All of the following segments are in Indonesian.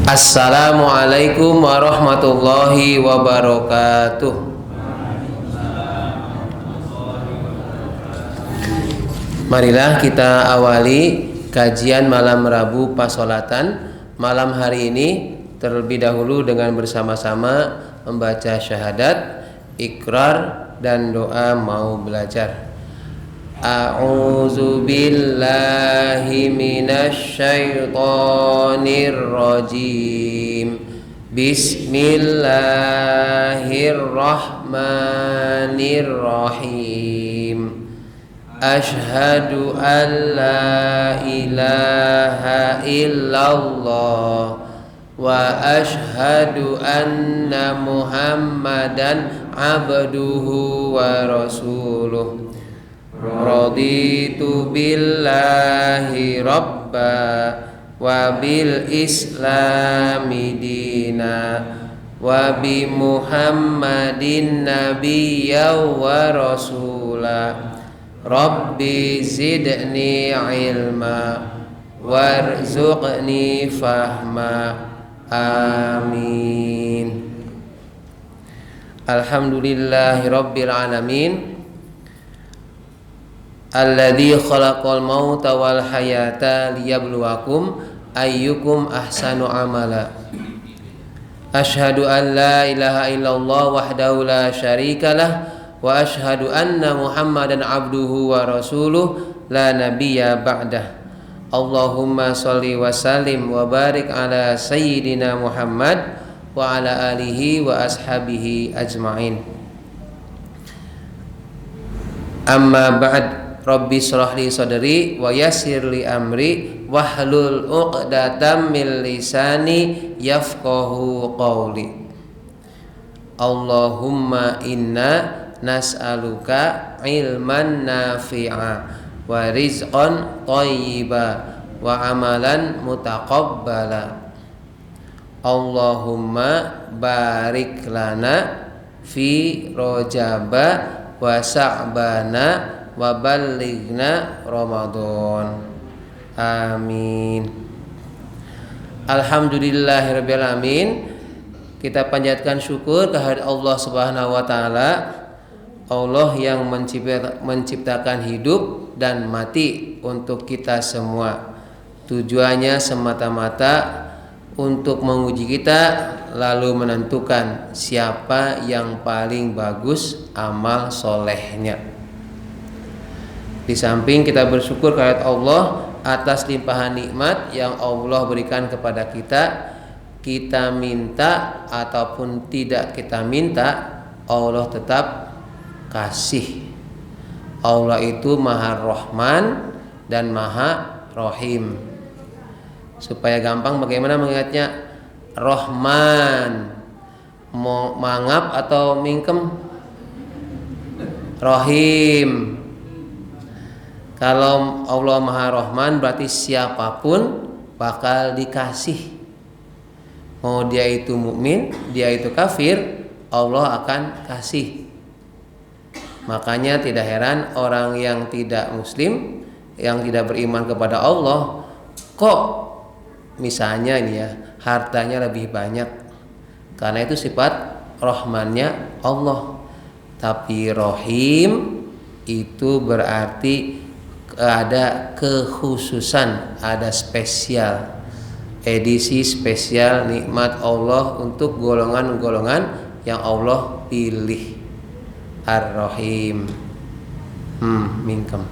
Assalamualaikum warahmatullahi wabarakatuh. Marilah kita awali kajian malam Rabu Pasolatan malam hari ini terlebih dahulu dengan bersama-sama membaca syahadat, ikrar dan doa mau belajar. A'udzu billahi minasy syaithanir rajim. Bismillahirrahmanirrahim. Asyhadu an la ilaha illallah wa asyhadu anna Muhammadan abduhu wa rasuluh. Raditu billahi rabba wa bil islami dina wa bi Muhammadin nabiyya wa rasula. Rabbi zidni ilma warzuqni fahma. Amin. Alhamdulillahi rabbil alamin. Alladzi khalaqal mauta wal hayata liyabluwakum ayyukum ahsanu amala. Asyhadu an la ilaha illallah wahdahu la syarikalah wa asyhadu anna Muhammadan abduhu wa rasuluh la nabiyya ba'dah. Allahumma shalli wa sallim wa barik ala sayyidina Muhammad wa ala alihi wa ashabihi ajmain. Amma ba'd. Rabbi shrah li sadri wa yassir li amri wahlul 'uqdatam min lisani yafqahu qawli. Allahumma inna nas'aluka ilman nafi'a wa rizqan thayyiba wa amalan mutaqabbala. Allahumma barik lana fi rajaba wa sa'bana wa ballighna Ramadan. Amin. Alhamdulillahirabbil alamin. Kita panjatkan syukur kehadirat Allah Subhanahu wa taala. Allah yang menciptakan hidup dan mati untuk kita semua. Tujuannya semata-mata untuk menguji kita, lalu menentukan siapa yang paling bagus amal solehnya. Di samping kita bersyukur kepada Allah atas limpahan nikmat yang Allah berikan kepada kita, kita minta ataupun tidak kita minta, Allah tetap kasih. Allah itu Maha Rahman dan Maha Rahim. Supaya gampang bagaimana mengingatnya? Rahman mangap atau mingkem? Rahim. Kalau Allah Maha Rahman berarti siapapun bakal dikasih. Mau dia itu mukmin, dia itu kafir, Allah akan kasih. Makanya tidak heran orang yang tidak muslim, yang tidak beriman kepada Allah, kok misalnya ini ya, hartanya lebih banyak. Karena itu sifat Rahmannya Allah. Tapi Rahim itu berarti ada kekhususan, ada spesial, edisi spesial nikmat Allah untuk golongan-golongan yang Allah pilih. Ar-Rahim. Mingkem.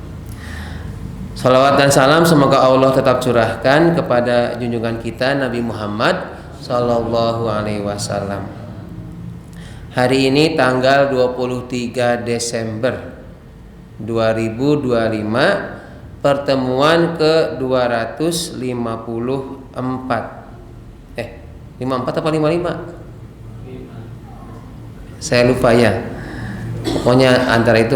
Salawat dan salam semoga Allah tetap curahkan kepada junjungan kita Nabi Muhammad sallallahu alaihi wasallam. Hari ini tanggal 23 Desember 2025, pertemuan ke 254. 54 apa 55? Saya lupa ya. Pokoknya antara itu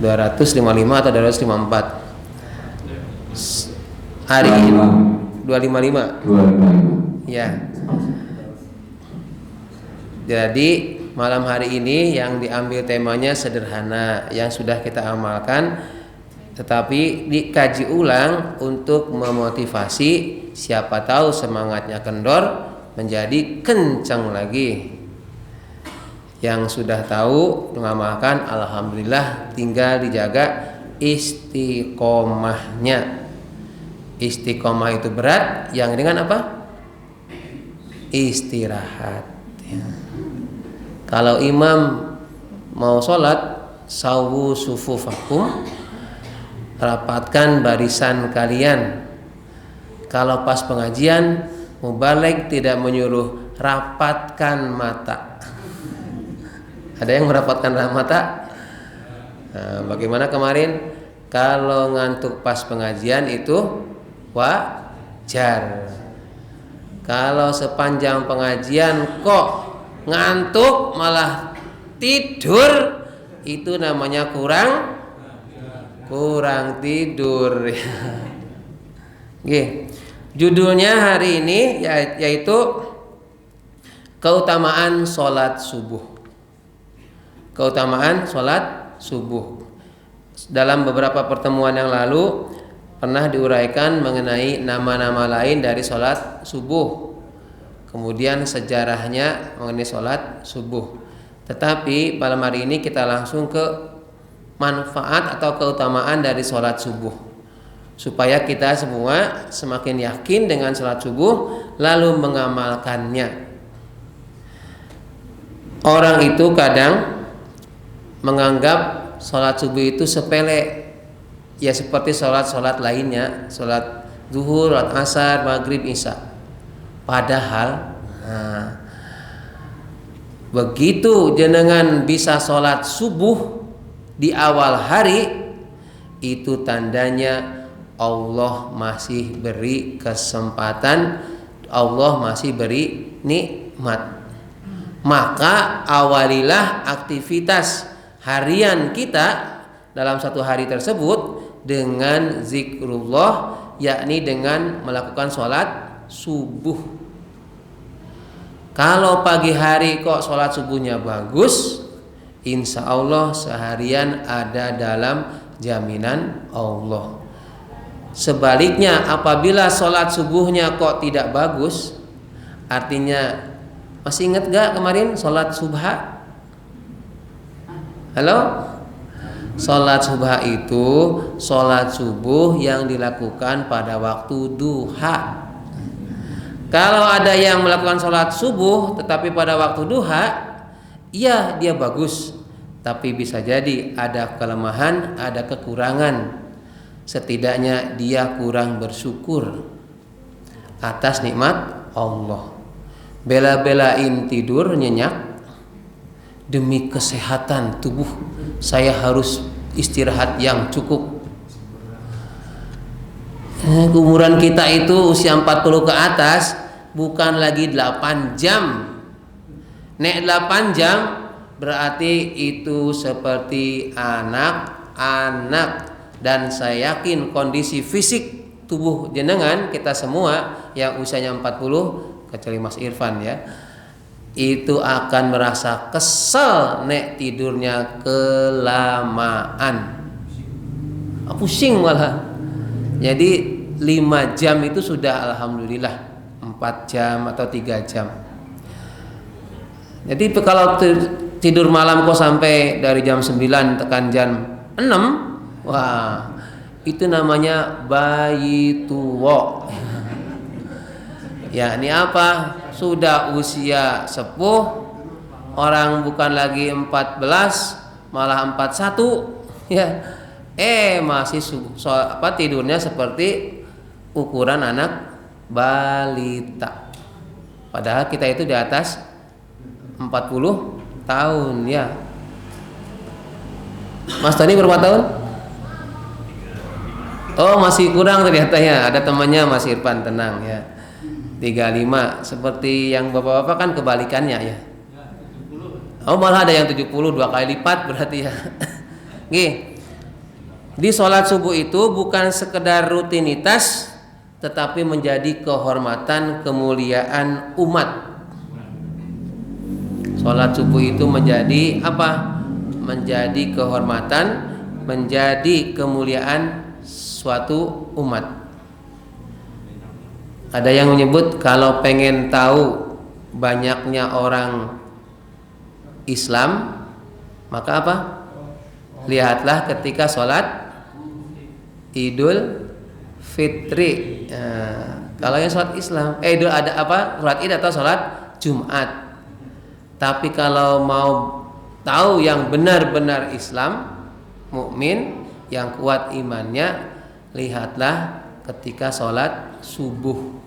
255 atau 254. Hari ini 255. Ya. Jadi malam hari ini yang diambil temanya sederhana, yang sudah kita amalkan tetapi dikaji ulang untuk memotivasi, siapa tahu semangatnya kendor menjadi kencang lagi. Yang sudah tahu mengamalkan, alhamdulillah, tinggal dijaga istiqomahnya. Istiqomah itu berat, yang dengan apa? Istirahat ya. Kalau imam mau sholat, sawu sufufakum, rapatkan barisan kalian. Kalau pas pengajian, mubalik tidak menyuruh rapatkan mata. Ada yang merapatkan mata? Nah, bagaimana kemarin? Kalau ngantuk pas pengajian itu wajar. Kalau sepanjang pengajian kok ngantuk malah tidur, itu namanya kurang tidur. Oke. Judulnya hari ini yaitu keutamaan sholat subuh. Keutamaan sholat subuh. Dalam beberapa pertemuan yang lalu pernah diuraikan mengenai nama-nama lain dari sholat subuh, kemudian sejarahnya mengenai sholat subuh. Tetapi malam hari ini kita langsung ke manfaat atau keutamaan dari sholat subuh, supaya kita semua semakin yakin dengan sholat subuh lalu mengamalkannya. Orang itu kadang menganggap sholat subuh itu sepele, ya seperti sholat lainnya, sholat zuhur, sholat asar, maghrib, isya. Padahal begitu jenengan bisa sholat subuh di awal hari, itu tandanya Allah masih beri kesempatan, Allah masih beri nikmat. Maka awalilah aktivitas harian kita dalam satu hari tersebut dengan zikrullah, yakni dengan melakukan sholat subuh. Kalau pagi hari kok sholat subuhnya bagus, insya Allah seharian ada dalam jaminan Allah. Sebaliknya, apabila sholat subuhnya kok tidak bagus, artinya masih ingat gak kemarin sholat subha? Halo? Sholat subha itu sholat subuh yang dilakukan pada waktu duha. Kalau ada yang melakukan sholat subuh tetapi pada waktu duha, iya dia bagus, tapi bisa jadi ada kelemahan, ada kekurangan. Setidaknya dia kurang bersyukur atas nikmat Allah. Bela-belain tidur nyenyak demi kesehatan tubuh, saya harus istirahat yang cukup. Umuran kita itu usia 40 ke atas, bukan lagi 8 jam. Nek 8 jam berarti itu seperti anak-anak. Dan saya yakin kondisi fisik tubuh jenengan, kita semua yang usianya 40, kecuali Mas Irfan ya, itu akan merasa kesel nek tidurnya kelamaan, pusing malah. Jadi 5 jam itu sudah alhamdulillah, 4 jam atau 3 jam. Jadi kalau tidur malam kok sampai dari jam 9 tekan jam 6, wah itu namanya bayi tua. Ya ini apa? Sudah usia sepuh, orang bukan lagi 14 malah 41 ya. Masih tidurnya seperti ukuran anak balita. Padahal kita itu di atas 40 tahun ya. Mas Tony berapa tahun? Oh masih kurang ternyata ya. Ada temannya Mas Irfan, tenang ya. 35, seperti yang bapak-bapak kan kebalikannya ya. Oh malah ada yang 70, 2 kali lipat berarti ya. Oke. Di sholat subuh itu bukan sekedar rutinitas, tetapi menjadi kehormatan, kemuliaan umat. Sholat subuh itu menjadi apa? Menjadi kehormatan, menjadi kemuliaan suatu umat. Ada yang menyebut kalau pengen tahu banyaknya orang Islam, maka apa? Lihatlah ketika sholat Idul Fitri. Kalau yang sholat Islam, Idul ada apa? Sholat Id atau sholat Jumat. Tapi kalau mau tahu yang benar-benar Islam, mukmin, yang kuat imannya, lihatlah ketika sholat subuh.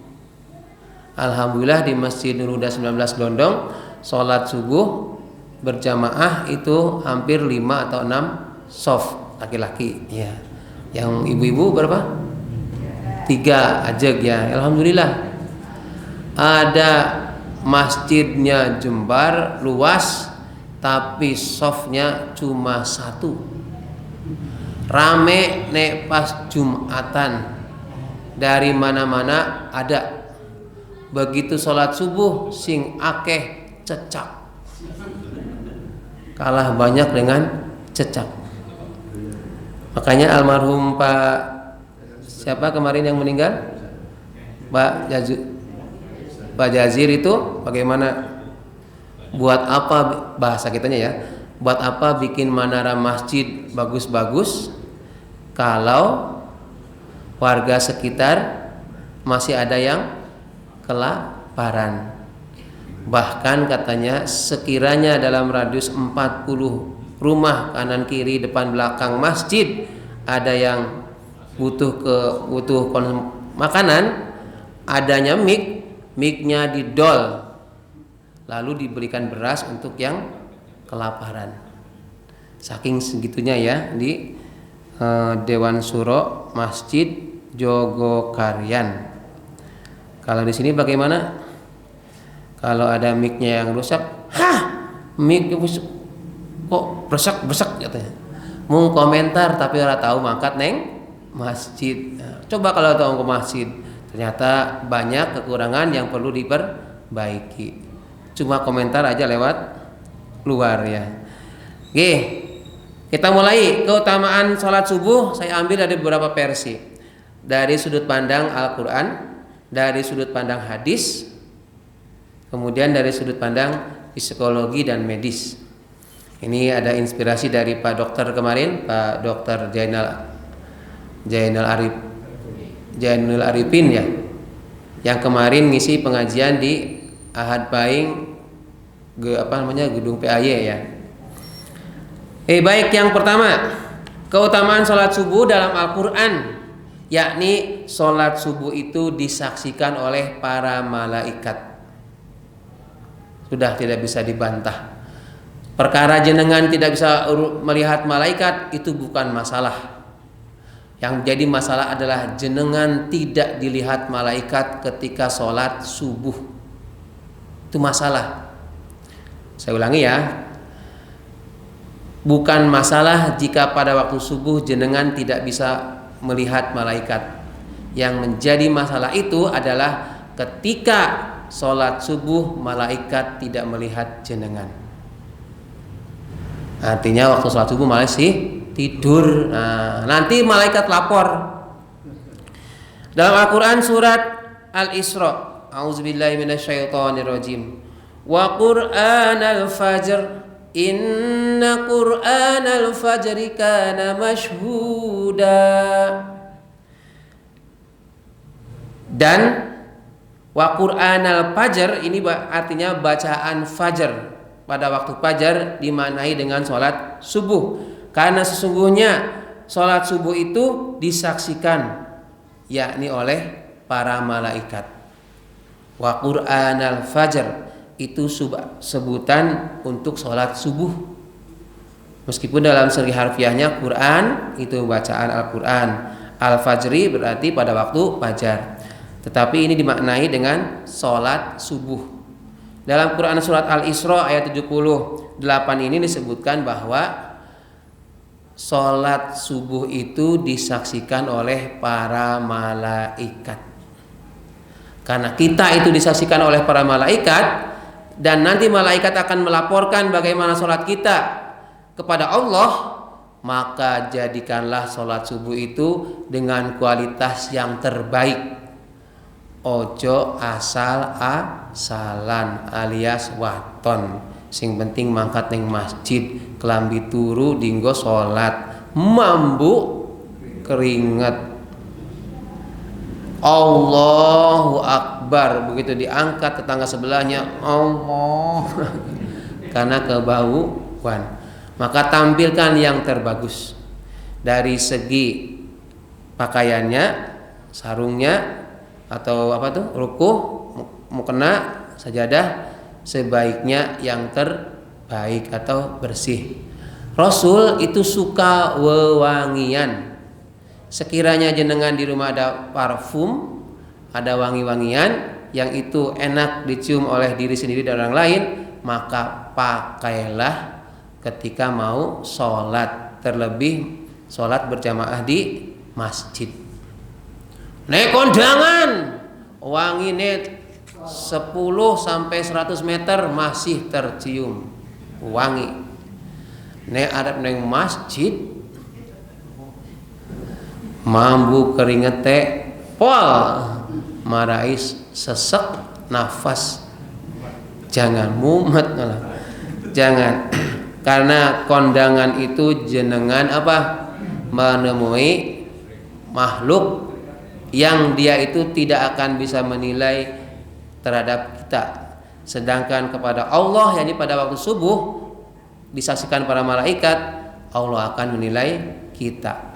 Alhamdulillah di Masjid Nur Huda 19 Glondong sholat subuh berjamaah itu hampir 5 atau 6 shaf laki-laki ya. Yang ibu-ibu berapa? 3 aja ya. Alhamdulillah. Ada masjidnya Jembar luas tapi shafnya cuma 1. Rame nek pas Jumatan, dari mana-mana ada. Begitu sholat subuh sing akeh cecak, kalah banyak dengan cecak. Makanya almarhum Pak siapa kemarin yang meninggal, Pak Jazir itu bagaimana, buat apa, bahasa kitanya ya, buat apa bikin menara masjid bagus-bagus kalau warga sekitar masih ada yang kelaparan. Bahkan katanya sekiranya dalam radius 40 rumah kanan kiri depan belakang masjid ada yang butuh makanan, adanya mic-nya didol lalu diberikan beras untuk yang kelaparan. Saking segitunya ya di Dewan Suro Masjid Jogokaryan. Kalau di sini bagaimana? Kalau ada mic-nya yang rusak, mic kok besak katanya. Mau komentar tapi ora tahu mangkat neng masjid. Coba kalau tahu ke masjid, ternyata banyak kekurangan yang perlu diperbaiki. Cuma komentar aja lewat luar ya. Oke, kita mulai keutamaan sholat subuh. Saya ambil dari beberapa versi, dari sudut pandang Al-Quran, dari sudut pandang hadis, kemudian dari sudut pandang psikologi dan medis. Ini ada inspirasi dari Pak Dokter kemarin, Pak Dokter Jainal Arifin ya, yang kemarin ngisi pengajian di Ahad Pahing gedung PAY ya. Baik, yang pertama keutamaan sholat subuh dalam Al-Quran, yakni sholat subuh itu disaksikan oleh para malaikat. Sudah tidak bisa dibantah. Perkara jenengan tidak bisa melihat malaikat itu bukan masalah. Yang jadi masalah adalah jenengan tidak dilihat malaikat ketika sholat subuh. Itu masalah. Saya ulangi ya. Bukan masalah jika pada waktu subuh jenengan tidak bisa melihat malaikat. Yang menjadi masalah itu adalah ketika sholat subuh malaikat tidak melihat jenengan. Artinya waktu sholat subuh masih tidur. Nanti malaikat lapor. Dalam Al-Quran surat Al-Isra, A'udzubillahi minasyaitonirrajim. Wa Qur'anal fajr, inna Qur'anal fajri kana mashhuda. Dan wa Qur'anal fajr ini artinya bacaan fajar. Pada waktu fajar dimaknai dengan sholat subuh, karena sesungguhnya sholat subuh itu disaksikan yakni oleh para malaikat. Wa Qur'anal fajr itu sebutan untuk sholat subuh. Meskipun dalam segi harfiahnya Quran itu bacaan Al-Quran, Al-Fajri berarti pada waktu fajar, tetapi ini dimaknai dengan sholat subuh. Dalam Quran surat Al-Isra ayat 78 ini disebutkan bahwa sholat subuh itu disaksikan oleh para malaikat. Karena kita itu disaksikan oleh para malaikat, dan nanti malaikat akan melaporkan bagaimana sholat kita kepada Allah, maka jadikanlah sholat subuh itu dengan kualitas yang terbaik. Ojo asal-asalan alias waton. Sing penting mangkat ning masjid, kelambi turu dinggo sholat, mambu keringet. Allahu Akbar, begitu diangkat tetangga sebelahnya Allah karena kebauan. Maka tampilkan yang terbagus dari segi pakaiannya, sarungnya atau rukuh, mukena, sajadah, sebaiknya yang terbaik atau bersih. Rasul itu suka wewangian. Sekiranya jenengan di rumah ada parfum, ada wangi-wangian yang itu enak dicium oleh diri sendiri dan orang lain, maka pakailah ketika mau sholat, terlebih sholat berjamaah di masjid. Nek kondangan wangi net 10 sampai 100 meter masih tercium wangi. Nek arep neng masjid mambu keringete pol marais sesek nafas, jangan mumet lah, jangan. Karena kondangan itu jenengan menemui makhluk yang dia itu tidak akan bisa menilai terhadap kita, sedangkan kepada Allah yakni pada waktu subuh disaksikan para malaikat, Allah akan menilai kita.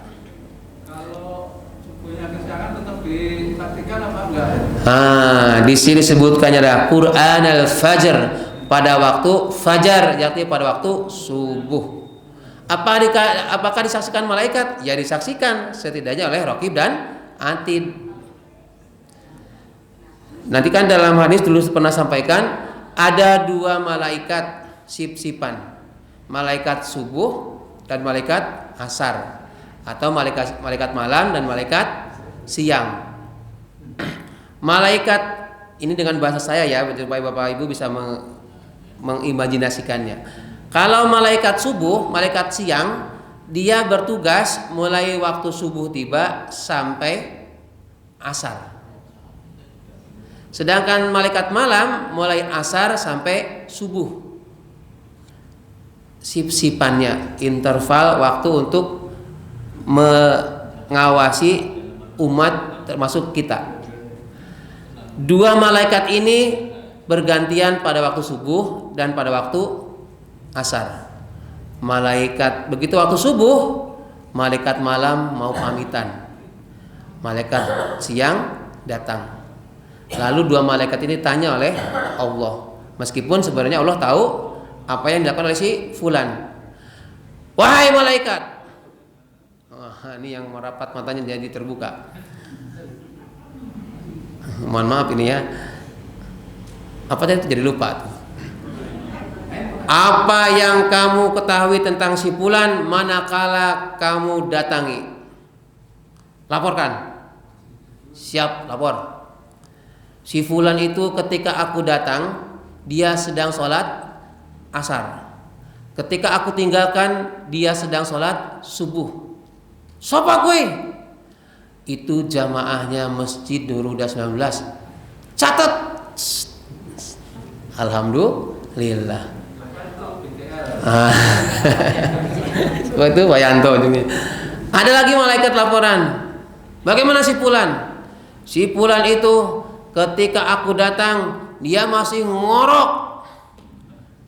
Di sini sebutkannya adalah Quran al-Fajr, pada waktu fajar, yakni pada waktu subuh. Apakah disaksikan malaikat? Ya disaksikan setidaknya oleh Raqib dan Atid. Nanti kan dalam hadis dulu pernah sampaikan ada 2 malaikat sip-sipan, malaikat subuh dan malaikat asar, atau malaikat malam dan malaikat siang. Malaikat ini dengan bahasa saya ya, supaya Bapak Ibu bisa mengimajinasikannya. Kalau malaikat subuh, malaikat siang, dia bertugas mulai waktu subuh tiba sampai asar. Sedangkan malaikat malam mulai asar sampai subuh. Sip-sipannya, interval waktu untuk mengawasi umat termasuk kita. 2 malaikat ini bergantian pada waktu subuh dan pada waktu asar. Malaikat begitu waktu subuh, malaikat malam mau pamitan, malaikat siang datang. Lalu 2 malaikat ini tanya oleh Allah, meskipun sebenarnya Allah tahu apa yang dilakukan oleh si fulan. Wahai malaikat, ini yang merapat matanya jadi terbuka. Mohon maaf ini ya, apa tadi jadi lupa tuh. Apa yang kamu ketahui tentang si fulan manakala kamu datangi? Laporkan. Siap, lapor. Si fulan itu ketika aku datang, dia sedang sholat asar. Ketika aku tinggalkan, dia sedang sholat subuh. Sopo gue? Itu jamaahnya Masjid Nurul Huda 19. Catat. Alhamdulillah. Itu Wayanto juga. Ada lagi malaikat laporan. Bagaimana si fulan? Si fulan itu ketika aku datang dia masih ngorok,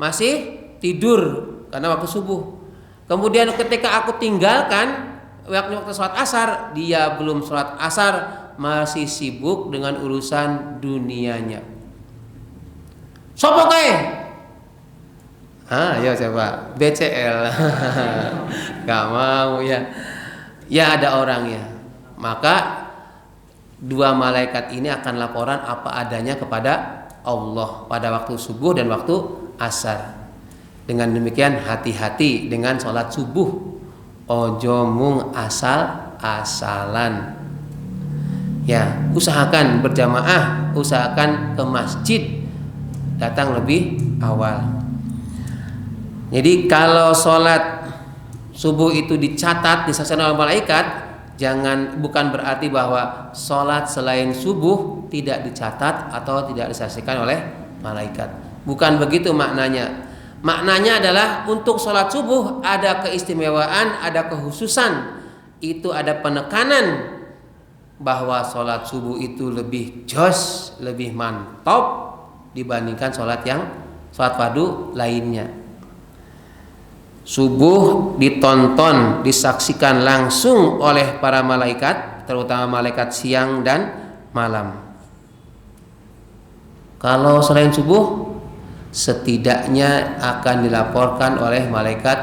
masih tidur karena waktu subuh. Kemudian ketika aku tinggalkan waktu sholat asar, dia belum sholat asar, masih sibuk dengan urusan dunianya. Sopo kae? Ya coba BCL. Gak mau ya. Ya ada orangnya. Maka 2 malaikat ini akan laporan apa adanya kepada Allah pada waktu subuh dan waktu asar. Dengan demikian hati-hati dengan sholat subuh. Ojo mung asal-asalan. Ya, usahakan berjamaah, usahakan ke masjid, datang lebih awal. Jadi kalau sholat subuh itu dicatat disaksikan oleh malaikat, bukan berarti bahwa sholat selain subuh tidak dicatat atau tidak disaksikan oleh malaikat. Bukan begitu maknanya. Maknanya adalah untuk sholat subuh ada keistimewaan, ada kekhususan. Itu ada penekanan bahwa sholat subuh itu lebih jos, lebih mantap dibandingkan sholat fardu lainnya. Subuh ditonton, disaksikan langsung oleh para malaikat, terutama malaikat siang dan malam. Kalau selain subuh, setidaknya akan dilaporkan oleh malaikat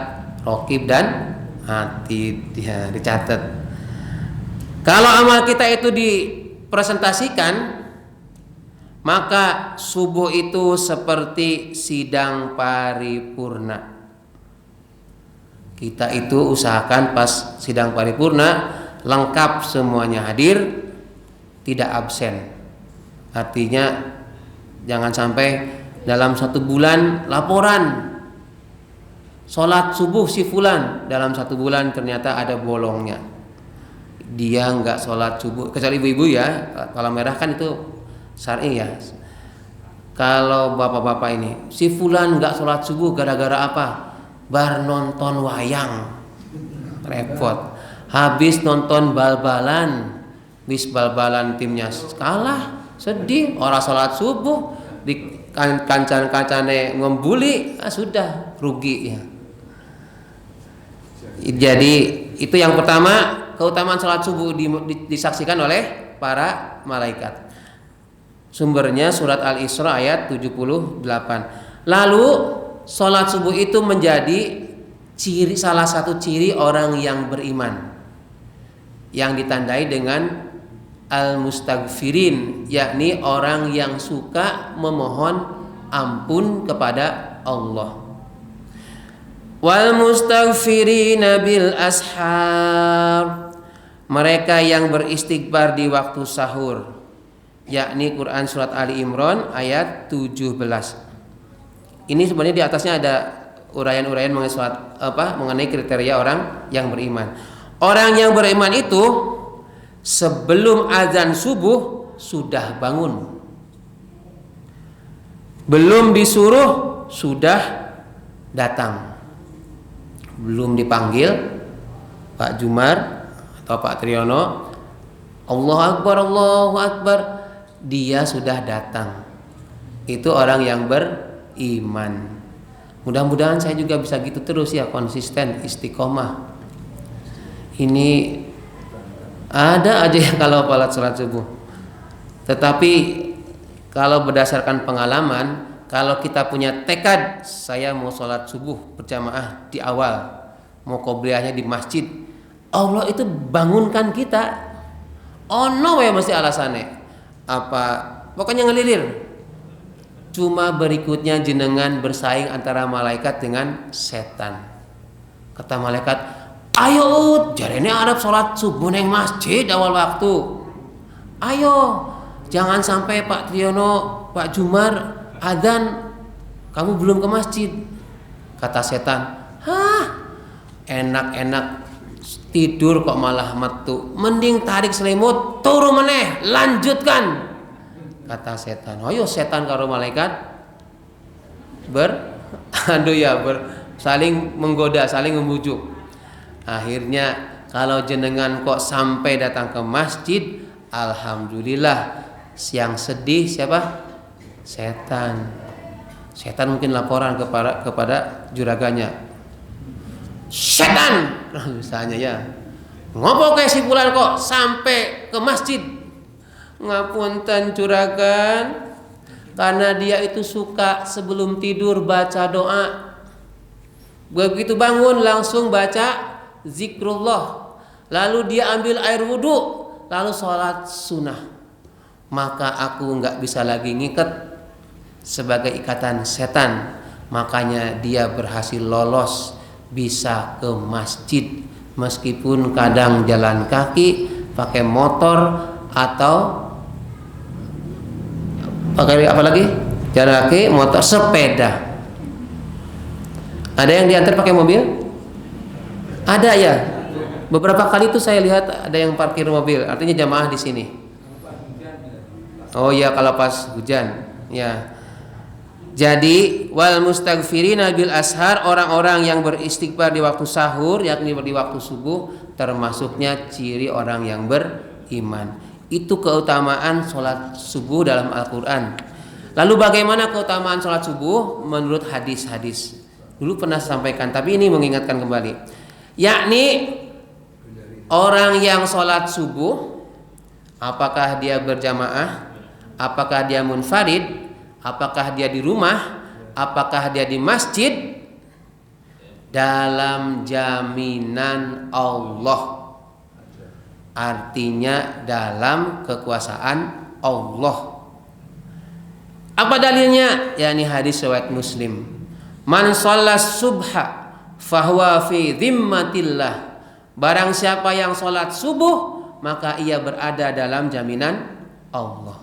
Raqib dan Atid, ya, dicatat. Kalau amal kita itu dipresentasikan, maka subuh itu seperti sidang paripurna. Kita itu usahakan pas sidang paripurna lengkap semuanya hadir, tidak absen. Artinya jangan sampai dalam 1 bulan laporan sholat subuh si fulan, dalam 1 bulan ternyata ada bolongnya, dia nggak sholat subuh. Kecuali ibu-ibu ya, kalau merah kan itu syar'i ya. Kalau bapak-bapak ini, si fulan nggak sholat subuh gara-gara apa? Bar nonton wayang, repot. Habis nonton bal-balan, bis bal-balan timnya kalah, sedih. Orang sholat subuh di kancan-kancane ngembuli, sudah rugi ya. Jadi itu yang pertama, keutamaan sholat subuh disaksikan oleh para malaikat. Sumbernya surat Al-Isra ayat 78. Lalu sholat subuh itu menjadi salah satu ciri orang yang beriman, yang ditandai dengan al-mustaghfirin, yakni orang yang suka memohon ampun kepada Allah. Wal mustaghfirina bil ashar, mereka yang beristighfar di waktu sahur, yakni Quran surat Ali Imran ayat 17. Ini sebenarnya di atasnya ada uraian-uraian mengenai kriteria orang yang beriman. Orang yang beriman itu sebelum azan subuh sudah bangun, belum disuruh sudah datang, belum dipanggil Pak Jumar atau Pak Triyono, Allahu Akbar, dia sudah datang. Itu orang yang beriman. Mudah-mudahan saya juga bisa gitu terus ya, konsisten, istiqomah. Ini ada aja yang kalau sholat subuh. Tetapi kalau berdasarkan pengalaman, kalau kita punya tekad, saya mau sholat subuh berjamaah di awal, mau qobliyahnya di masjid, Allah itu bangunkan kita. Ono ya mesti alasannya apa? Pokoknya ngelilir. Cuma berikutnya jenengan bersaing antara malaikat dengan setan. Kata malaikat, ayo jarene arep sholat subuh neng masjid awal waktu. Ayo, jangan sampai Pak Triyono, Pak Jumar adzan kamu belum ke masjid. Kata setan, enak-enak tidur kok malah metu. Mending tarik selimut, turu meneh, lanjutkan. Kata setan. Ayo setan karo malaikat saling menggoda, saling membujuk. Akhirnya kalau jenengan kok sampai datang ke masjid, alhamdulillah. Yang sedih siapa? Setan. Setan mungkin laporan kepada juraganya. Setan, misalnya ya. Ngopo kayak si fulan kok sampai ke masjid? Ngapunten juragan, karena dia itu suka sebelum tidur baca doa. Begitu bangun langsung baca zikrullah, lalu dia ambil air wudhu, lalu sholat sunnah. Maka aku nggak bisa lagi ngikat sebagai ikatan setan. Makanya dia berhasil lolos, bisa ke masjid, meskipun kadang jalan kaki, pakai motor, atau pakai apa lagi? Jalan kaki, motor, sepeda. Ada yang diantar pakai mobil? Ada ya. Beberapa kali itu saya lihat ada yang parkir mobil, artinya jamaah di sini. Oh iya, kalau pas hujan. Ya. Jadi wal mustaghfirina bil ashar, orang-orang yang beristighfar di waktu sahur, yakni di waktu subuh, termasuknya ciri orang yang beriman. Itu keutamaan sholat subuh dalam Al-Quran. Lalu bagaimana keutamaan sholat subuh menurut hadis-hadis? Dulu pernah sampaikan, tapi ini mengingatkan kembali. Yakni orang yang sholat subuh, apakah dia berjamaah, apakah dia munfarid, apakah dia di rumah, apakah dia di masjid, dalam jaminan Allah. Artinya dalam kekuasaan Allah. Apa dalilnya? Yani hadis riwayat Muslim. Man shallas subha fahuwa fi dhimmatillah. Barang siapa yang sholat subuh, maka ia berada dalam jaminan Allah.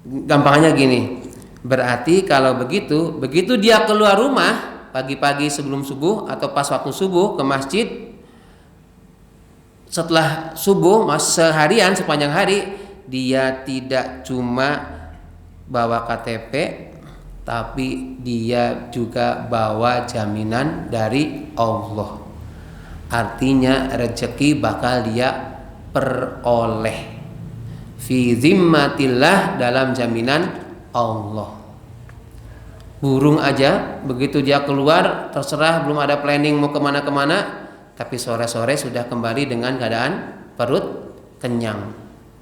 Gampangnya gini. Berarti kalau begitu dia keluar rumah pagi-pagi sebelum subuh atau pas waktu subuh ke masjid, setelah subuh seharian sepanjang hari, dia tidak cuma bawa KTP, tapi dia juga bawa jaminan dari Allah. Artinya rezeki bakal dia peroleh fi zimmatillah, dalam jaminan Allah. Burung aja begitu dia keluar, terserah, belum ada planning mau kemana-kemana, tapi sore-sore sudah kembali dengan keadaan perut kenyang.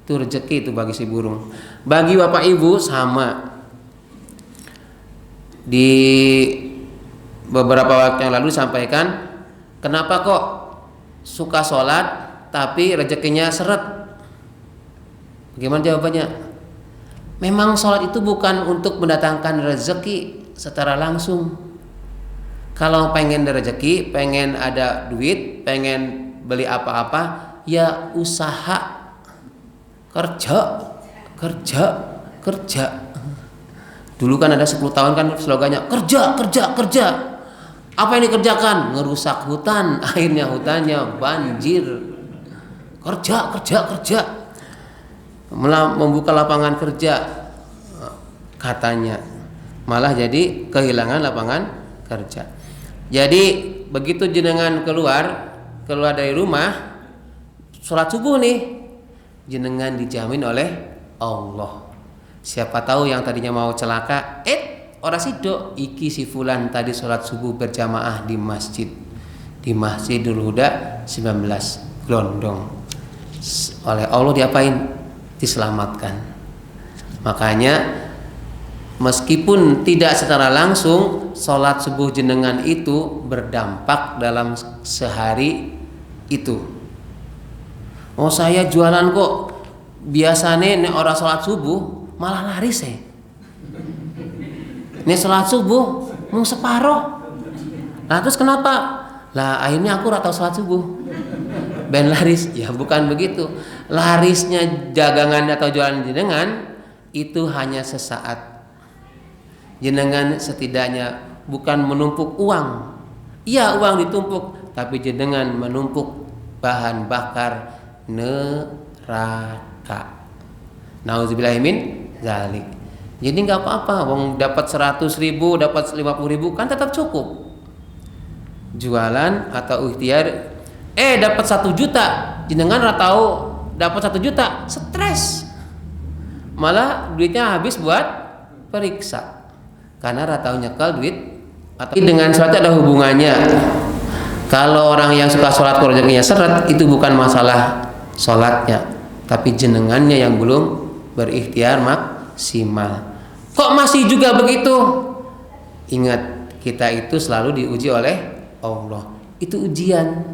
Itu rezeki itu bagi si burung. Bagi bapak ibu sama. Di beberapa waktu yang lalu disampaikan, kenapa kok suka sholat tapi rezekinya seret? Bagaimana jawabannya? Memang sholat itu bukan untuk mendatangkan rezeki secara langsung. Kalau pengen ada rezeki, pengen ada duit, pengen beli apa-apa, ya usaha, kerja. Dulu kan ada 10 tahun kan slogannya kerja. Apa yang dikerjakan? Ngerusak hutan, akhirnya hutannya banjir. Kerja. Membuka lapangan kerja katanya. Malah jadi kehilangan lapangan kerja. Jadi begitu jenengan keluar dari rumah, sholat subuh nih, jenengan dijamin oleh Allah. Siapa tahu yang tadinya mau celaka, ora sido, iki si fulan tadi sholat subuh berjamaah di Masjidul Huda 19 Glondong. Oleh Allah diapain? Diselamatkan. Makanya meskipun tidak secara langsung, sholat subuh jenengan itu berdampak dalam sehari itu. Oh, saya jualan kok, biasanya nek orang sholat subuh malah laris ya. Nek sholat subuh mau separoh. Nah terus kenapa? Lah akhirnya aku ratau sholat subuh, ben laris. Ya bukan begitu. Larisnya dagangan atau jualan jenengan itu hanya sesaat. Jenengan setidaknya bukan menumpuk uang. Iya, uang ditumpuk, tapi jenengan menumpuk bahan bakar neraka. Nauzubillahi min zalik. Jadi nggak apa-apa, wong dapat 100.000, dapat 50.000 kan tetap cukup. Jualan atau ikhtiar, dapat 1 juta, jenengan ora tahu dapat 1 juta, stres. Malah duitnya habis buat periksa. Karena ratau nyekel duit. Atau dengan sholat ada hubungannya. Kalau orang yang suka sholat rezekinya seret, itu bukan masalah sholatnya, tapi jenengannya yang belum berikhtiar maksimal. Kok masih juga begitu? Ingat, kita itu selalu diuji oleh Allah. Itu ujian.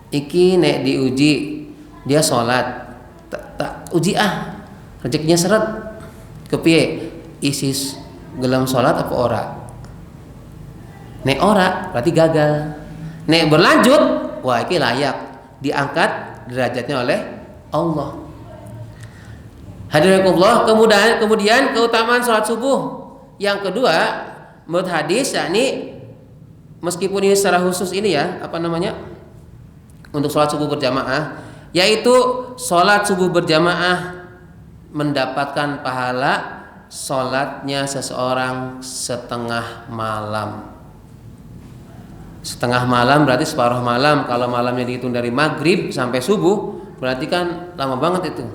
Iki nek diuji, dia sholat, tak uji rezekinya seret, kepiye? Isis gelem sholat apa ora? Nek ora berarti gagal. Nek berlanjut, wah iki layak diangkat derajatnya oleh Allah. Hadirinullah, kemudian keutamaan sholat subuh yang kedua menurut hadis, yakni meskipun ini secara khusus ini ya, untuk sholat subuh berjamaah, yaitu sholat subuh berjamaah mendapatkan pahala sholatnya seseorang setengah malam. Setengah malam berarti separuh malam. Kalau malamnya dihitung dari maghrib sampai subuh, berarti kan lama banget itu.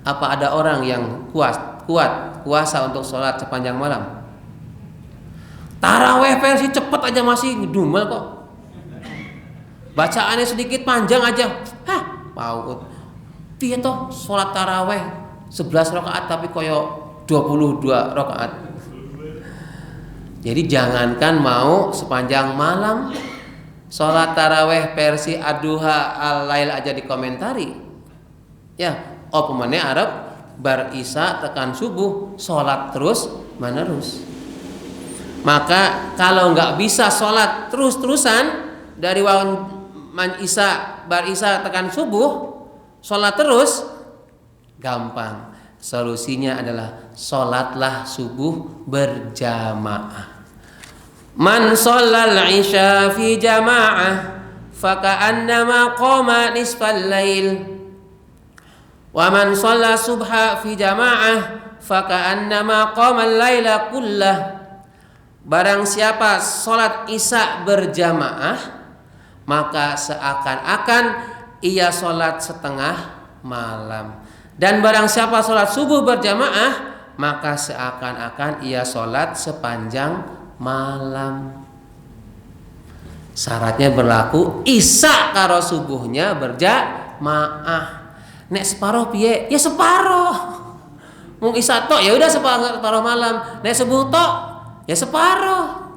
Apa ada orang yang kuasa untuk sholat sepanjang malam? Taraweh versi cepet aja masih ngedumel kok. Bacaannya sedikit panjang aja. Paut. Piye toh sholat taraweh 11 rakaat tapi koyo 22 rakaat. Jadi jangankan mau sepanjang malam, sholat taraweh versi ad-duha al-lail aja dikomentari. Ya, opemane Arab bar isya tekan subuh sholat terus menerus. Maka kalau nggak bisa sholat terus-terusan dari bar isya tekan subuh, sholat terus gampang. Solusinya adalah sholatlah subuh berjamaah. Man shallal isya fi jama'ah faka'annama qama nisfal lail. Wa man shalla subha fi jama'ah faka'annama qama al-laila kullah. Barang siapa sholat isya berjamaah, maka seakan-akan ia sholat setengah malam. Dan barang siapa sholat subuh berjamaah, maka seakan-akan ia sholat sepanjang malam. Syaratnya berlaku isya karo subuhnya berjamaah. Nek separuh piye? Ya separuh. Mung isya tok ya udah separuh malam. Nek subuh tok ya separuh.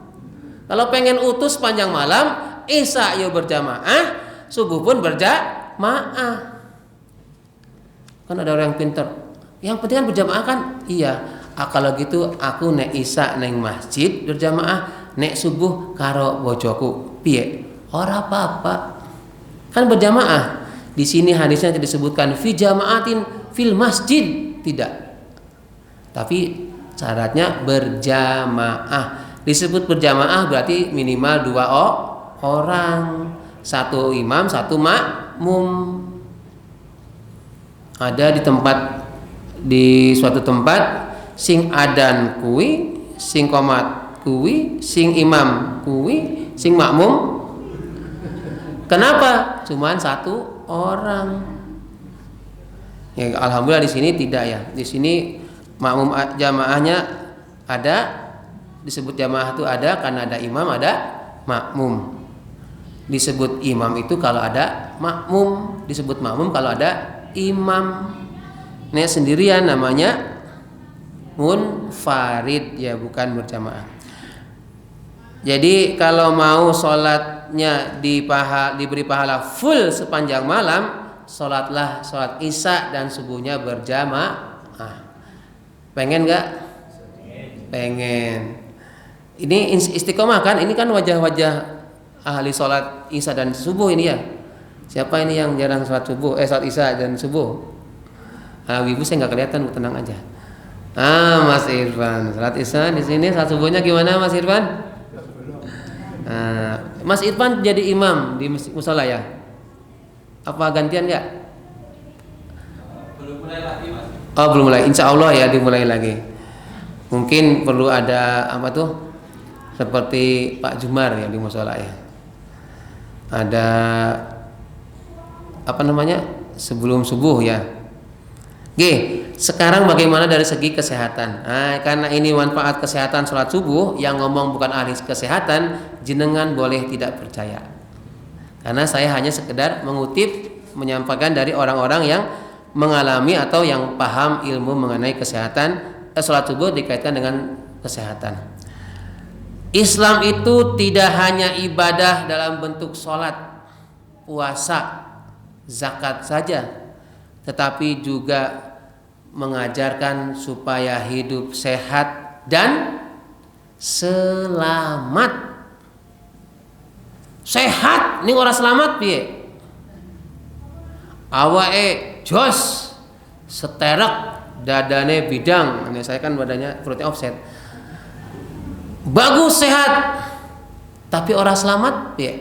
Kalau pengen utuh sepanjang malam, isya yo berjamaah, subuh pun berjamaah. Kan ada orang yang pinter. Yang penting kan berjamaah kan? Iya. Kalau gitu aku nek isya neng masjid berjamaah, nek subuh karo bojoku. Piye? Ora apa-apa. Kan berjamaah. Di sini hadisnya tidak disebutkan fi jamaatin fil masjid, tidak. Tapi syaratnya berjamaah. Disebut berjamaah berarti minimal 2 orang. 1 imam, 1 makmum. Ada di suatu tempat sing adan kuwi, sing qomat kuwi, sing imam kuwi, sing makmum. Kenapa? Cuman 1 orang. Ya, alhamdulillah di sini tidak ya. Di sini makmum jamaahnya ada, disebut jamaah itu ada karena ada imam, ada makmum. Disebut imam itu kalau ada makmum, disebut makmum kalau ada imam. Nek sendirian namanya munfarid ya, bukan berjamaah. Jadi kalau mau sholatnya diberi pahala full sepanjang malam, sholatlah sholat isya dan subuhnya berjamaah. Pengen nggak? Pengen. Ini istiqomah kan? Ini kan wajah-wajah ahli sholat isya dan subuh ini ya. Siapa ini yang jarang sholat subuh? Sholat isya dan subuh. Ibu saya nggak kelihatan, tenang aja. Mas Irfan, sholat isya di sini, sholat subuhnya gimana Mas Irfan? Mas Irfan jadi imam di musola ya? Apa gantian nggak? Belum mulai lagi Mas. Oh belum mulai, insya Allah ya dimulai lagi. Mungkin perlu ada apa tuh? Seperti Pak Jumar ya di musola ya. Ada apa namanya? Sebelum subuh ya. Sekarang bagaimana dari segi kesehatan? Karena ini manfaat kesehatan sholat subuh, yang ngomong bukan ahli kesehatan, jenengan boleh tidak percaya. Karena saya hanya sekedar mengutip, menyampaikan dari orang-orang yang mengalami atau yang paham ilmu mengenai kesehatan. Sholat subuh dikaitkan dengan kesehatan. Islam itu tidak hanya ibadah dalam bentuk sholat, puasa, zakat saja, tetapi juga mengajarkan supaya hidup sehat dan selamat. Sehat nih orang selamat piye? Awake jos, seterek, dadane bidang. Ini saya kan badannya perutnya offset. Bagus sehat. Tapi orang selamat ya.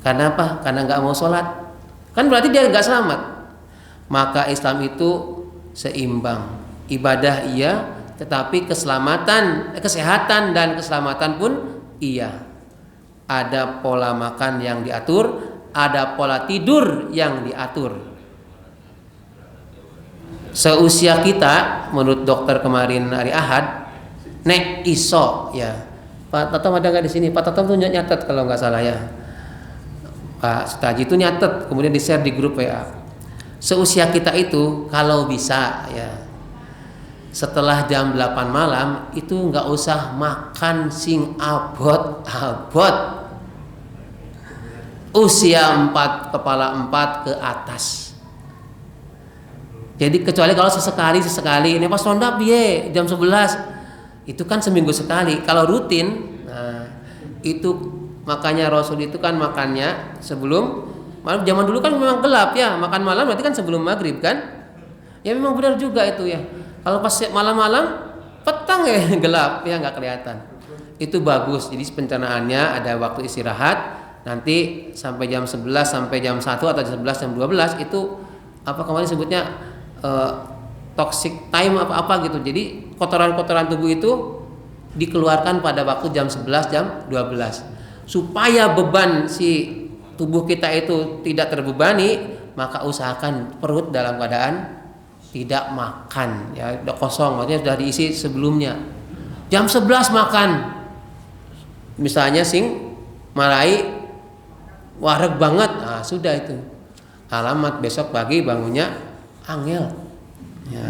Karena apa? Karena nggak mau sholat. Kan berarti dia nggak selamat. Maka Islam itu seimbang. Ibadah iya, tetapi kesehatan dan keselamatan pun iya. Ada pola makan yang diatur, ada pola tidur yang diatur. Seusia kita, menurut dokter kemarin hari Ahad, nek iso ya. Pak Tatom ada nggak di sini? Pak Tatom tuh nyatet kalau nggak salah ya. Pak Sutaji itu nyatet, kemudian di share di grup WA. Seusia kita itu kalau bisa ya, setelah jam 8 malam itu nggak usah makan sing abot. Usia 4 kepala 4 ke atas. Jadi kecuali kalau sesekali ini pas ronda piye jam 11 itu kan seminggu sekali. Kalau rutin, nah, itu makanya Rasul itu kan makannya sebelum malam. Zaman dulu kan memang gelap ya, makan malam berarti kan sebelum maghrib kan? Ya memang benar juga itu ya. Kalau pas malam-malam petang ya gelap ya nggak kelihatan. Itu bagus. Jadi pencernaannya ada waktu istirahat. Nanti sampai jam 11 sampai jam 1 atau jam 11 jam 12 itu apa kemarin sebutnya toxic time apa gitu. Jadi kotoran-kotoran tubuh itu dikeluarkan pada waktu jam 11 jam 12. Supaya beban si tubuh kita itu tidak terbebani, maka usahakan perut dalam keadaan tidak makan ya, udah kosong, maksudnya sudah diisi sebelumnya. Jam 11 makan. Misalnya sing marai wareg banget, nah sudah itu. Alamat besok pagi bangunnya angel. Ya.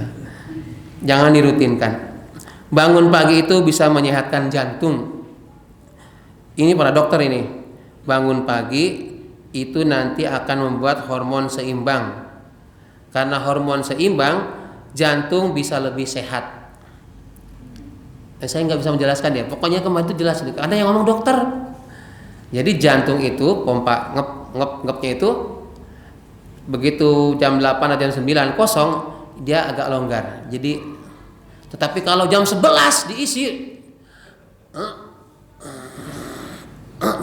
Jangan dirutinkan. Bangun pagi itu bisa menyehatkan jantung. Ini para dokter ini. Bangun pagi itu nanti akan membuat hormon seimbang. Karena hormon seimbang, jantung bisa lebih sehat. Saya nggak bisa menjelaskan ya. Pokoknya kemarin itu jelas. Ada yang ngomong dokter. Jadi jantung itu pompa ngepnya itu begitu jam 8 atau jam 9 kosong dia agak longgar. Jadi tetapi kalau jam 11 diisi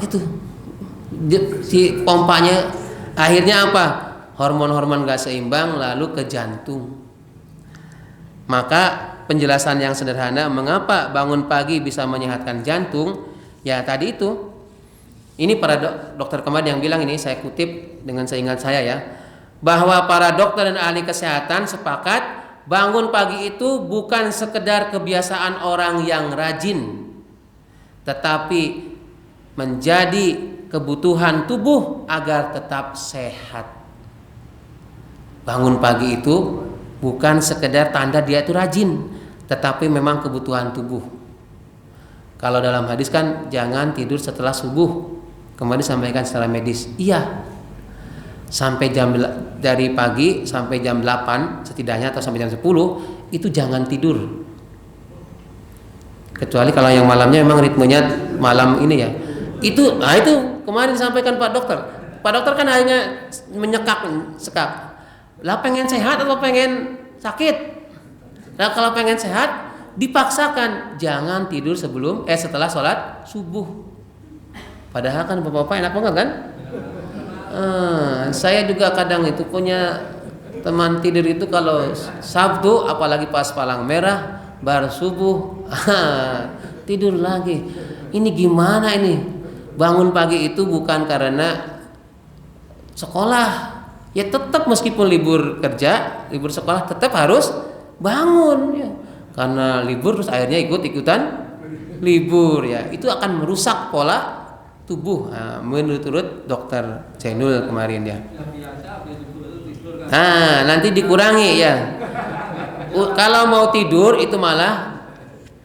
gitu. Si pompanya akhirnya apa? Hormon-hormon gak seimbang lalu ke jantung. Maka penjelasan yang sederhana mengapa bangun pagi bisa menyehatkan jantung, ya tadi itu. Ini para dokter kemarin yang bilang, ini saya kutip dengan seingat saya ya, bahwa para dokter dan ahli kesehatan sepakat bangun pagi itu bukan sekedar kebiasaan orang yang rajin, tetapi menjadi kebutuhan tubuh agar tetap sehat. Bangun pagi itu bukan sekedar tanda dia itu rajin, tetapi memang kebutuhan tubuh. Kalau dalam hadis kan jangan tidur setelah subuh. Kemarin disampaikan secara medis. Iya. Sampai dari pagi sampai jam 8 setidaknya atau sampai jam 10 itu jangan tidur. Kecuali kalau yang malamnya memang ritmenya malam ini ya. Itu kemarin disampaikan Pak Dokter. Pak Dokter kan hanya sekak. Lah pengen sehat atau pengen sakit? Nah kalau pengen sehat dipaksakan jangan tidur setelah sholat subuh. Padahal kan bapak-bapak enak banget kan? Saya juga kadang itu punya teman tidur itu kalau Sabtu apalagi pas palang merah baru subuh tidur lagi. Ini gimana ini? Bangun pagi itu bukan karena sekolah, ya tetap meskipun libur kerja, libur sekolah tetap harus bangun ya. Karena libur terus akhirnya ikutan libur ya. Itu akan merusak pola tubuh menurut dokter Zainul kemarin ya. Nanti dikurangi ya. Kalau mau tidur itu malah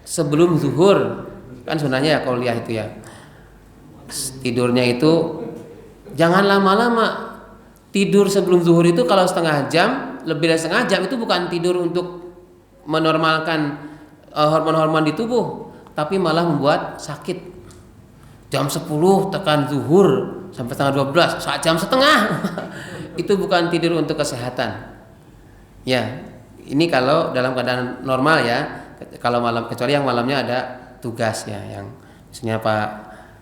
sebelum zuhur kan sunahnya ya kuliah itu ya. Tidurnya itu jangan lama-lama. Tidur sebelum zuhur itu kalau setengah jam, lebih dari setengah jam itu bukan tidur untuk menormalkan hormon-hormon di tubuh, tapi malah membuat sakit. Jam 10 tekan zuhur sampai setengah 12, saat jam setengah. Itu bukan tidur untuk kesehatan. Ya, ini kalau dalam keadaan normal ya. Kalau malam, kecuali yang malamnya ada tugas ya, yang misalnya Pak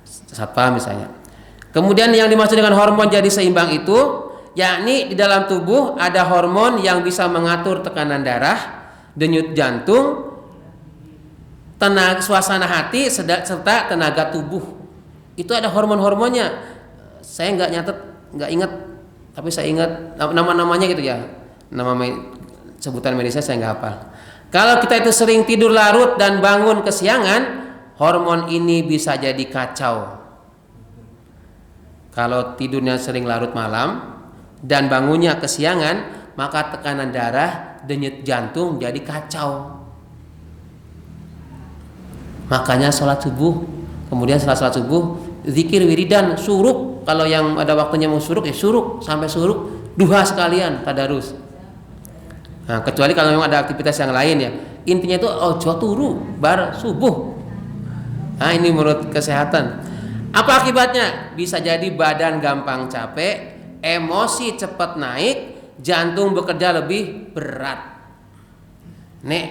satpam misalnya. Kemudian yang dimaksud dengan hormon jadi seimbang itu, yakni di dalam tubuh ada hormon yang bisa mengatur tekanan darah, denyut jantung, tenaga suasana hati serta tenaga tubuh. Itu ada hormon-hormonnya. Saya nggak ingat, tapi saya ingat nama-namanya gitu ya. Sebutan medisnya saya nggak hafal. Kalau kita itu sering tidur larut dan bangun kesiangan, hormon ini bisa jadi kacau. Kalau tidurnya sering larut malam dan bangunnya kesiangan, maka tekanan darah, denyut jantung jadi kacau. Makanya sholat subuh, kemudian setelah sholat subuh zikir wiridan, suruk. Kalau yang ada waktunya mau suruk ya suruk, sampai suruk, duha sekalian, tadarus. Nah, kecuali kalau memang ada aktivitas yang lain ya. Intinya itu ojo turu bar subuh. Nah, ini menurut kesehatan. Apa akibatnya? Bisa jadi badan gampang capek, emosi cepat naik, jantung bekerja lebih berat. Nek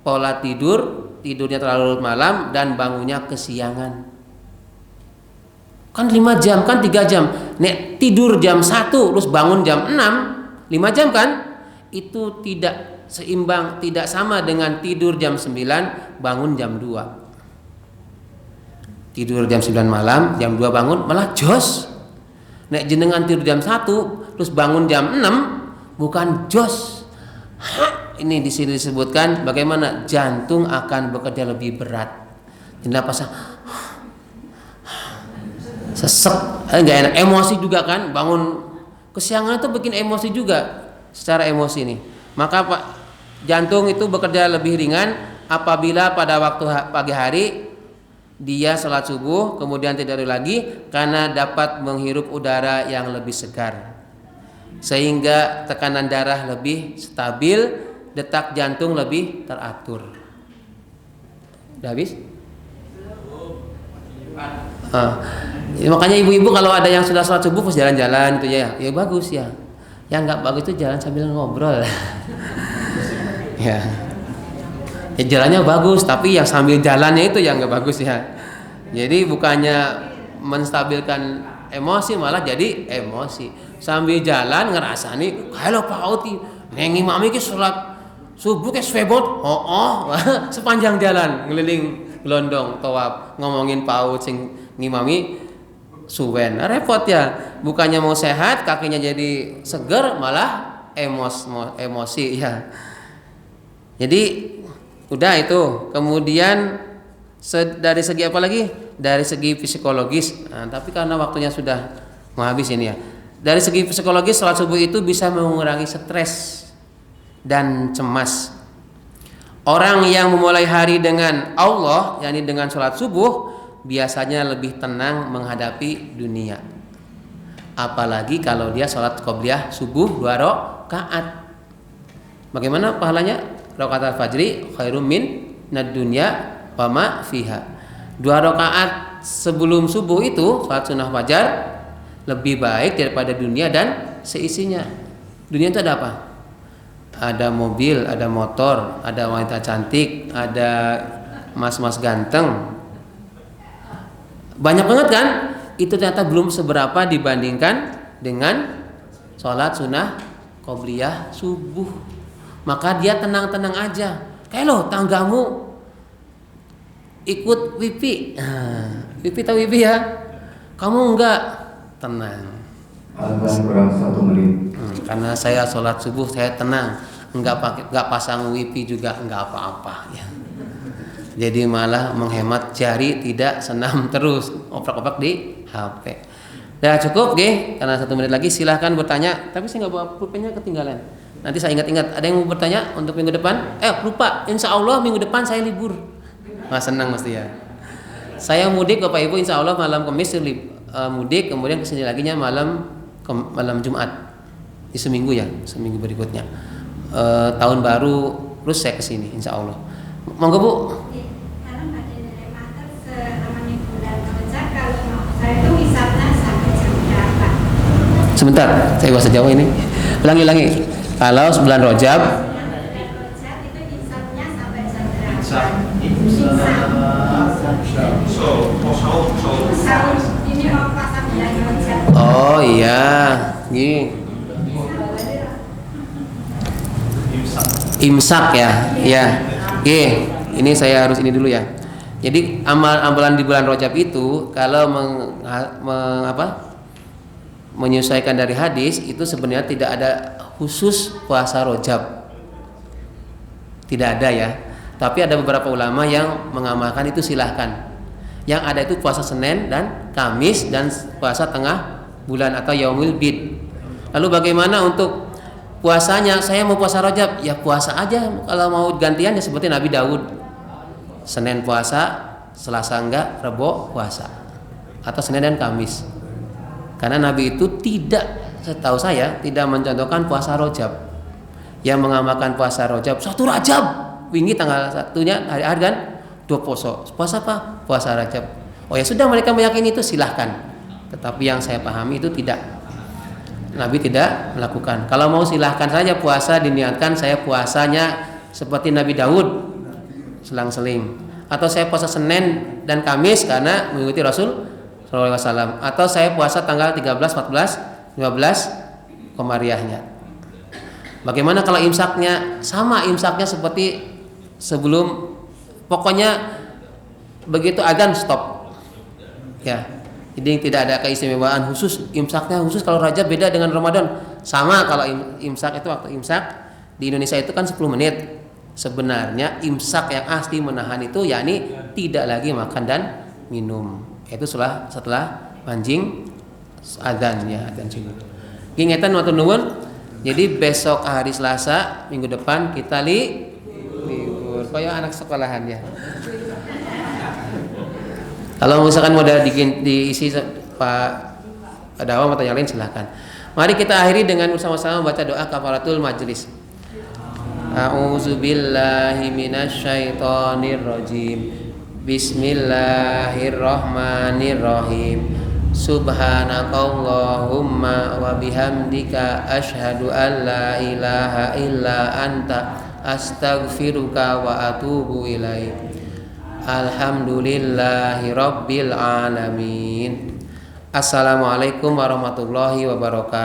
pola tidurnya terlalu malam dan bangunnya kesiangan. Kan 5 jam, kan 3 jam. Nek tidur jam 1 terus bangun jam 6, 5 jam kan? Itu tidak seimbang, tidak sama dengan tidur jam 9, bangun jam 2. Tidur jam 9 malam, jam 2 bangun, malah jos. Nek jenengan tidur jam 1 terus bangun jam 6, bukan jos. Ini di sini disebutkan bagaimana jantung akan bekerja lebih berat. Jenengan pasang sesek, enggak enak, emosi juga kan, bangun kesiangan itu bikin emosi juga secara emosi nih. Maka Pak, jantung itu bekerja lebih ringan apabila pada waktu pagi hari dia sholat subuh kemudian tidur lagi, karena dapat menghirup udara yang lebih segar, sehingga tekanan darah lebih stabil, detak jantung lebih teratur. Udah habis? Ya, makanya ibu-ibu kalau ada yang sudah sholat subuh terus jalan-jalan itu ya bagus ya. Yang nggak bagus itu jalan sambil ngobrol. Ya jalannya bagus, tapi yang sambil jalannya itu yang nggak bagus ya. Jadi bukannya menstabilkan emosi, malah jadi emosi. Sambil jalan ngerasani, halo Pak Oti, nengi mami ki sholat subuh ke swebot, sepanjang jalan ngeliling gelondong tawaf ngomongin Pak Oti sing ngimami suwen, repot ya. Bukannya mau sehat, kakinya jadi seger, malah emosi ya. Jadi udah itu. Kemudian dari segi apa lagi? Dari segi psikologis. Nah, tapi karena waktunya sudah mau habis ini ya. Dari segi psikologis, sholat subuh itu bisa mengurangi stres dan cemas. Orang yang memulai hari dengan Allah, yakni dengan sholat subuh, biasanya lebih tenang menghadapi dunia. Apalagi kalau dia sholat qobliyah subuh 2 rakaat. Bagaimana pahalanya? Rakaat al-fajri khairum min nad-dunya wa ma fiha. 2 rakaat sebelum subuh itu salat sunnah fajar lebih baik daripada dunia dan seisinya. Dunia itu ada apa? Ada mobil, ada motor, ada wanita cantik, ada mas-mas ganteng. Banyak banget kan? Itu ternyata belum seberapa dibandingkan dengan sholat sunnah qobliyah subuh. Maka dia tenang-tenang aja. Kayak lo tanggamu ikut wipi. Wipi tahu wipi ya? Kamu enggak, tenang. Azan kurang 1 menit. Karena saya sholat subuh saya tenang, enggak pasang wipi juga enggak apa-apa ya. Jadi malah menghemat jari, tidak senam terus opak-opak di HP. Dah cukup nggih, karena 1 menit lagi silahkan bertanya. Tapi saya nggak bawa pulpennya, ketinggalan. Nanti saya ingat-ingat. Ada yang mau bertanya untuk minggu depan? Lupa. Insya Allah minggu depan saya libur. Senang mesti ya. Saya mudik Bapak Ibu, insya Allah malam Kamis mudik, kemudian kesini laginya malam Jumat. Di seminggu ya, seminggu berikutnya. Tahun baru terus saya kesini insya Allah. Monggo Bu. Sebentar, saya bahasa Jawa ini. Ulangi. Kalau bulan Rajab Insya Oh iya, gini. Imsak ya, ya. Oke, ini saya harus ini dulu ya. Jadi amalan di bulan Rajab itu kalau menyesuaikan dari hadis itu sebenarnya tidak ada khusus puasa Rajab, tidak ada ya. Tapi ada beberapa ulama yang mengamalkan itu silahkan. Yang ada itu puasa Senin dan Kamis dan puasa tengah bulan atau Yaumul Bid. Lalu bagaimana untuk puasanya? Saya mau puasa Rajab, ya puasa aja. Kalau mau gantian ya seperti Nabi Daud, Senin puasa, Selasa enggak, Rebo puasa, atau Senin dan Kamis. Karena Nabi itu tidak, setahu saya, tidak mencontohkan puasa Rajab. Yang mengamalkan puasa Rajab 1 Rajab, wingi tanggal 1-nya hari kan 2 poso. Puasa apa? Puasa Rajab. Oh ya sudah, mereka meyakini itu silahkan. Tetapi yang saya pahami itu tidak. Nabi tidak melakukan. Kalau mau silahkan saja puasa, diniatkan saya puasanya seperti Nabi Daud, selang-seling. Atau saya puasa Senin dan Kamis karena mengikuti Rasul Sallallahu Alaihi Wasallam. Atau saya puasa tanggal 13, 14, 15 Komariahnya. Bagaimana kalau imsaknya? Sama imsaknya seperti sebelum, pokoknya begitu adzan stop. Ya. Jadi tidak ada keistimewaan khusus, imsaknya khusus kalau Rajab beda dengan Ramadan. Sama kalau imsak itu, waktu imsak di Indonesia itu kan 10 menit. Sebenarnya imsak yang asli menahan itu yakni tidak lagi makan dan minum. Itu setelah manjing adzannya, adzan subuh. Ingetan matur nuwun. Jadi besok hari Selasa minggu depan kita libur. Kayak anak sekolahan ya. Kalau misalkan mau diisi Pak Dawam atau yang lain silahkan. Mari kita akhiri dengan bersama-sama baca doa kafaratul majlis. A'udzubillahi minasyaitonirrajim. Bismillahirrahmanirrahim. Subhanakallahumma wa bihamdika asyhadu an la ilaha illa anta astaghfiruka wa atubu ilaik. Alhamdulillahi rabbil alamin. Assalamualaikum warahmatullahi wabarakatuh.